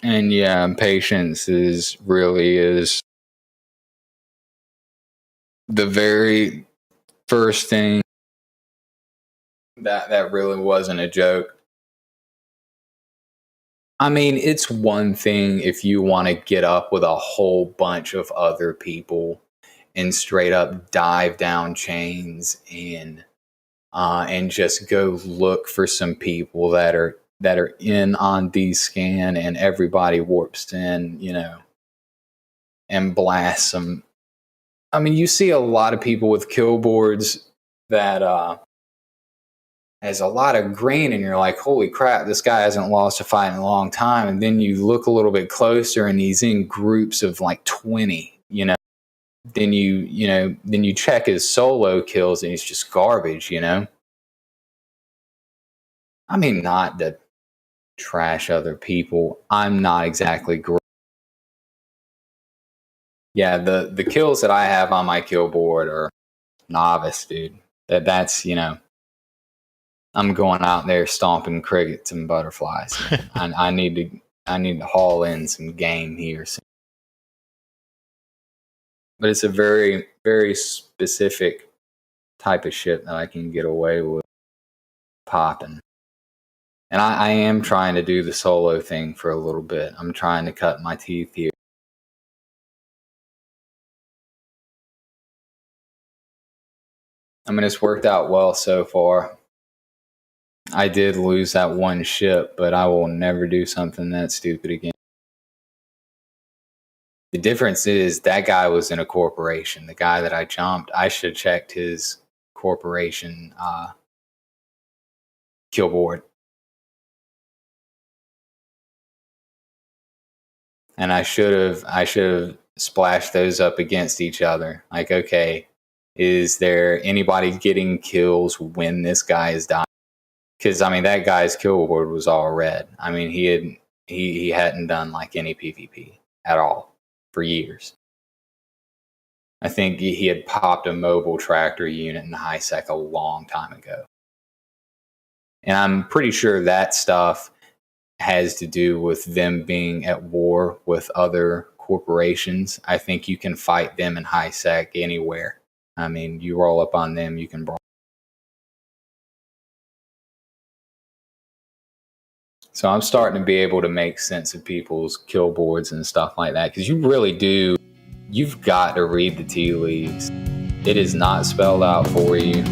And yeah, patience is the very first thing that really wasn't a joke. I mean, it's one thing if you want to get up with a whole bunch of other people and straight up dive down chains and just go look for some people that are in on D-scan, and everybody warps in, and blasts them. I mean, you see a lot of people with kill boards that has a lot of green, and you're like, holy crap, this guy hasn't lost a fight in a long time. And then you look a little bit closer, and he's in groups of like 20, Then you check his solo kills, and he's just garbage, I mean, not to trash other people. I'm not exactly great. Yeah, the kills that I have on my kill board are novice, dude. That's I'm going out there stomping crickets and butterflies. I need to haul in some game here. But it's a very, very specific type of shit that I can get away with popping. And I am trying to do the solo thing for a little bit. I'm trying to cut my teeth here. I mean, it's worked out well so far. I did lose that one ship, but I will never do something that stupid again. The difference is that guy was in a corporation. The guy that I jumped, I should have checked his corporation kill board. And I should have splashed those up against each other. Like, okay, is there anybody getting kills when this guy is dying? Because, I mean, that guy's kill board was all red. I mean, he hadn't done like any PvP at all for years. I think he had popped a mobile tractor unit in high sec a long time ago. And I'm pretty sure that stuff has to do with them being at war with other corporations. I think you can fight them in high sec anywhere. I mean, you roll up on them, you can brawl. So I'm starting to be able to make sense of people's kill boards and stuff like that, because you really do. You've got to read the tea leaves. It is not spelled out for you.